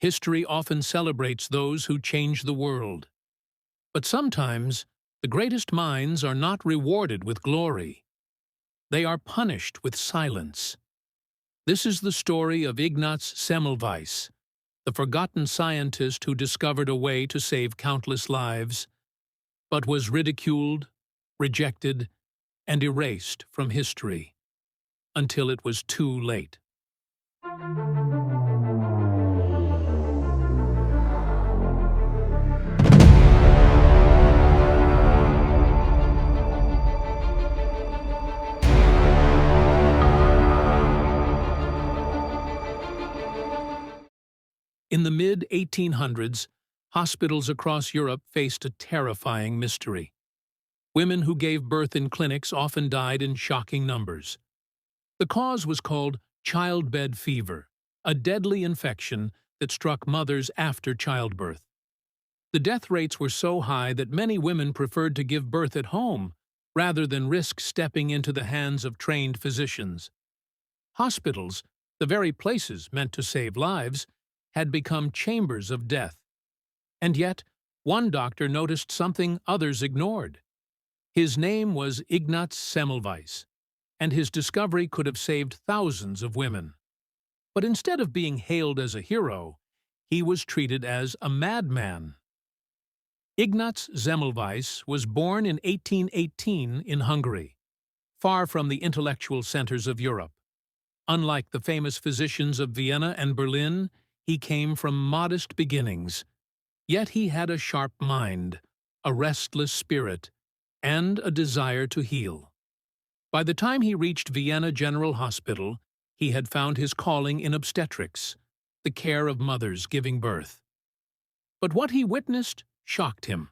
History often celebrates those who change the world. But sometimes, the greatest minds are not rewarded with glory. They are punished with silence. This is the story of Ignaz Semmelweis, the forgotten scientist who discovered a way to save countless lives, but was ridiculed, rejected, and erased from history until it was too late. In the mid-1800s, hospitals across Europe faced a terrifying mystery. Women who gave birth in clinics often died in shocking numbers. The cause was called childbed fever, a deadly infection that struck mothers after childbirth. The death rates were so high that many women preferred to give birth at home rather than risk stepping into the hands of trained physicians. Hospitals, the very places meant to save lives, had become chambers of death. And yet, one doctor noticed something others ignored. His name was Ignaz Semmelweis, and his discovery could have saved thousands of women. But instead of being hailed as a hero, he was treated as a madman. Ignaz Semmelweis was born in 1818 in Hungary, far from the intellectual centers of Europe. Unlike the famous physicians of Vienna and Berlin, he came from modest beginnings. Yet he had a sharp mind, a restless spirit, and a desire to heal. By the time he reached Vienna General Hospital, he had found his calling in obstetrics, the care of mothers giving birth. But what he witnessed shocked him.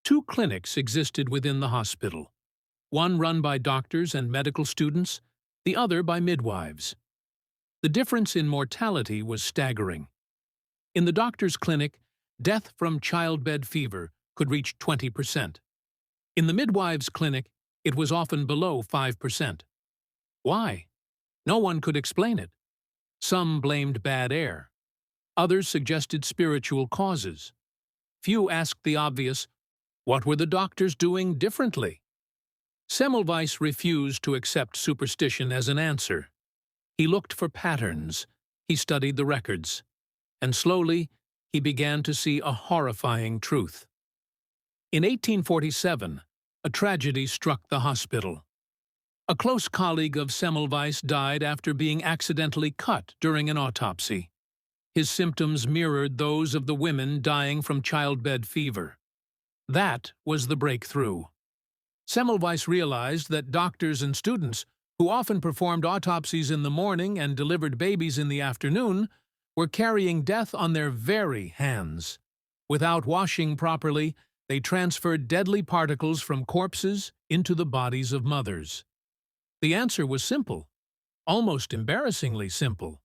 2 clinics existed within the hospital, one run by doctors and medical students, the other by midwives. The difference in mortality was staggering. In the doctor's clinic, death from childbed fever could reach 20%. In the midwife's clinic, it was often below 5%. Why? No one could explain it. Some blamed bad air. Others suggested spiritual causes. Few asked the obvious, what were the doctors doing differently? Semmelweis refused to accept superstition as an answer. He looked for patterns, he studied the records, and slowly he began to see a horrifying truth. In 1847, a tragedy struck the hospital. A close colleague of Semmelweis died after being accidentally cut during an autopsy. His symptoms mirrored those of the women dying from childbed fever. That was the breakthrough. Semmelweis realized that doctors and students, who often performed autopsies in the morning and delivered babies in the afternoon, were carrying death on their very hands. Without washing properly, they transferred deadly particles from corpses into the bodies of mothers. The answer was simple, almost embarrassingly simple.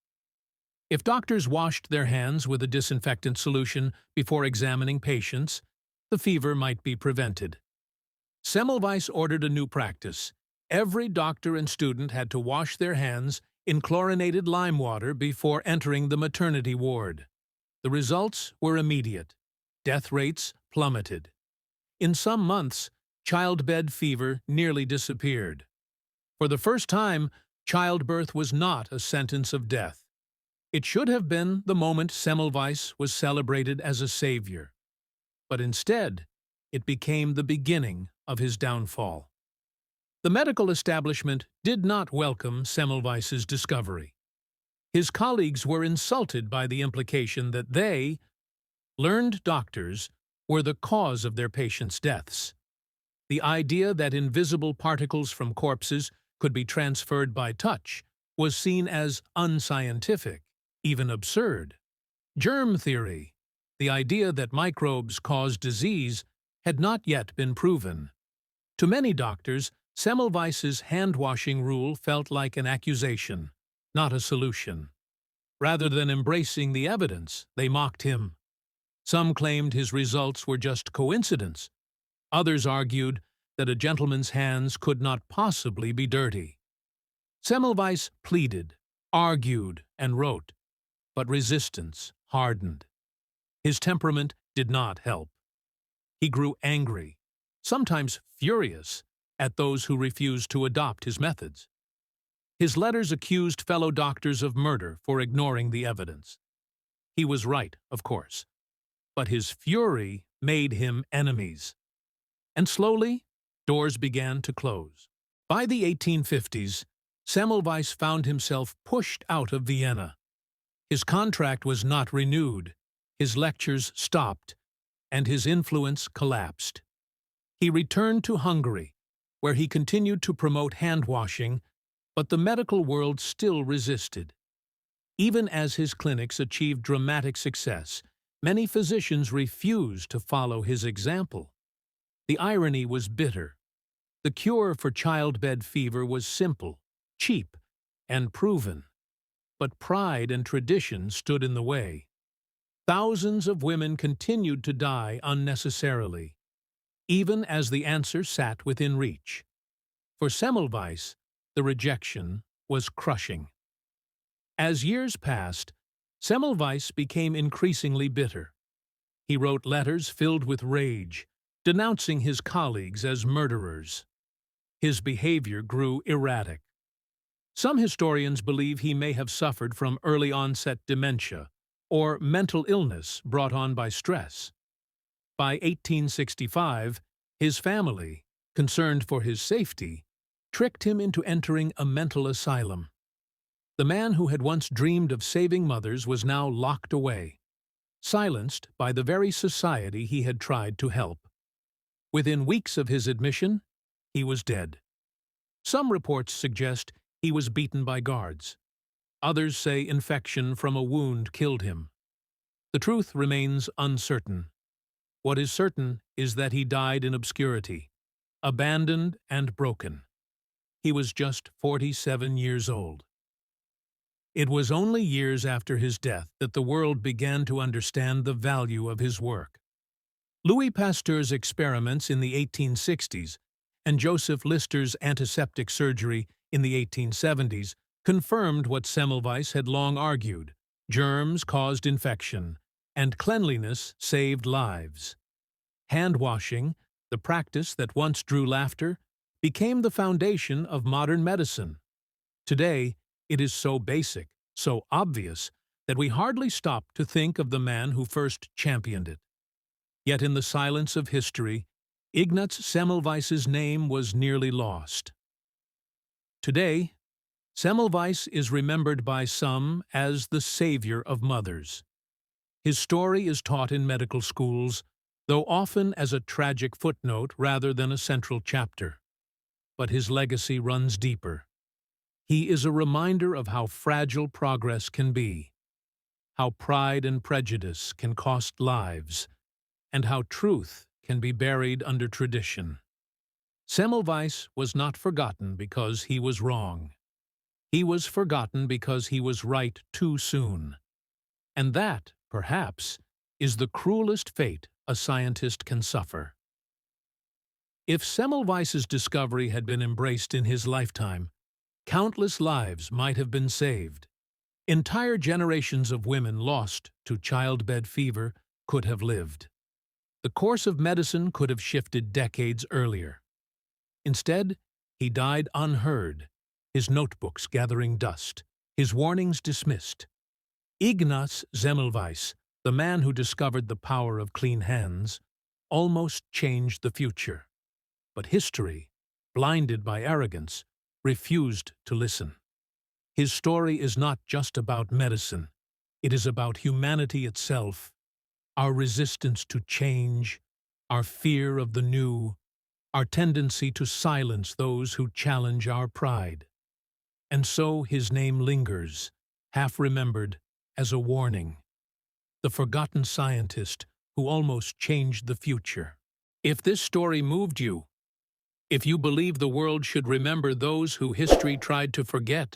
If doctors washed their hands with a disinfectant solution before examining patients, the fever might be prevented. Semmelweis ordered a new practice. Every doctor and student had to wash their hands in chlorinated lime water before entering the maternity ward. The results were immediate. Death rates plummeted. In some months, childbed fever nearly disappeared. For the first time, childbirth was not a sentence of death. It should have been the moment Semmelweis was celebrated as a savior. But instead, it became the beginning of his downfall. The medical establishment did not welcome Semmelweis's discovery. His colleagues were insulted by the implication that they, learned doctors, were the cause of their patients' deaths. The idea that invisible particles from corpses could be transferred by touch was seen as unscientific, even absurd. Germ theory, the idea that microbes cause disease, had not yet been proven. To many doctors, Semmelweis's hand-washing rule felt like an accusation, not a solution. Rather than embracing the evidence, they mocked him. Some claimed his results were just coincidence. Others argued that a gentleman's hands could not possibly be dirty. Semmelweis pleaded, argued, and wrote, but resistance hardened. His temperament did not help. He grew angry, sometimes furious, at those who refused to adopt his methods. His letters accused fellow doctors of murder for ignoring the evidence. He was right, of course, but his fury made him enemies. And slowly, doors began to close. By the 1850s, Semmelweis found himself pushed out of Vienna. His contract was not renewed, his lectures stopped, and his influence collapsed. He returned to Hungary, where he continued to promote hand-washing, but the medical world still resisted. Even as his clinics achieved dramatic success, many physicians refused to follow his example. The irony was bitter. The cure for childbed fever was simple, cheap, and proven. But pride and tradition stood in the way. Thousands of women continued to die unnecessarily, even as the answer sat within reach. For Semmelweis, the rejection was crushing. As years passed, Semmelweis became increasingly bitter. He wrote letters filled with rage, denouncing his colleagues as murderers. His behavior grew erratic. Some historians believe he may have suffered from early-onset dementia or mental illness brought on by stress. By 1865, his family, concerned for his safety, tricked him into entering a mental asylum. The man who had once dreamed of saving mothers was now locked away, silenced by the very society he had tried to help. Within weeks of his admission, he was dead. Some reports suggest he was beaten by guards. Others say infection from a wound killed him. The truth remains uncertain. What is certain is that he died in obscurity, abandoned and broken. He was just 47 years old. It was only years after his death that the world began to understand the value of his work. Louis Pasteur's experiments in the 1860s and Joseph Lister's antiseptic surgery in the 1870s confirmed what Semmelweis had long argued: germs caused infection, and cleanliness saved lives. Hand-washing, the practice that once drew laughter, became the foundation of modern medicine. Today, it is so basic, so obvious, that we hardly stop to think of the man who first championed it. Yet in the silence of history, Ignaz Semmelweis's name was nearly lost. Today, Semmelweis is remembered by some as the savior of mothers. His story is taught in medical schools, though often as a tragic footnote rather than a central chapter. But his legacy runs deeper. He is a reminder of how fragile progress can be, how pride and prejudice can cost lives, and how truth can be buried under tradition. Semmelweis was not forgotten because he was wrong. He was forgotten because he was right too soon. And that, perhaps, is the cruelest fate a scientist can suffer. If Semmelweis's discovery had been embraced in his lifetime, countless lives might have been saved. Entire generations of women lost to childbed fever could have lived. The course of medicine could have shifted decades earlier. Instead, he died unheard, his notebooks gathering dust, his warnings dismissed. Ignaz Semmelweis, the man who discovered the power of clean hands, almost changed the future. But history, blinded by arrogance, refused to listen. His story is not just about medicine. It is about humanity itself, our resistance to change, our fear of the new, our tendency to silence those who challenge our pride. And so his name lingers, half-remembered, as a warning. The forgotten scientist who almost changed the future. If this story moved you, if you believe the world should remember those who history tried to forget,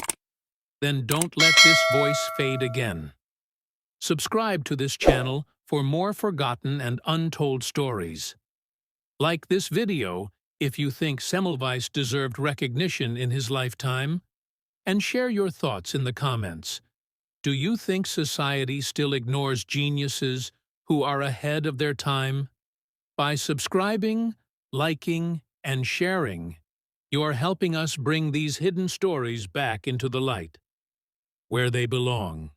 then don't let this voice fade again. Subscribe to this channel for more forgotten and untold stories. Like this video if you think Semmelweis deserved recognition in his lifetime, and share your thoughts in the comments. Do you think society still ignores geniuses who are ahead of their time? By subscribing, liking, and sharing, you are helping us bring these hidden stories back into the light, where they belong.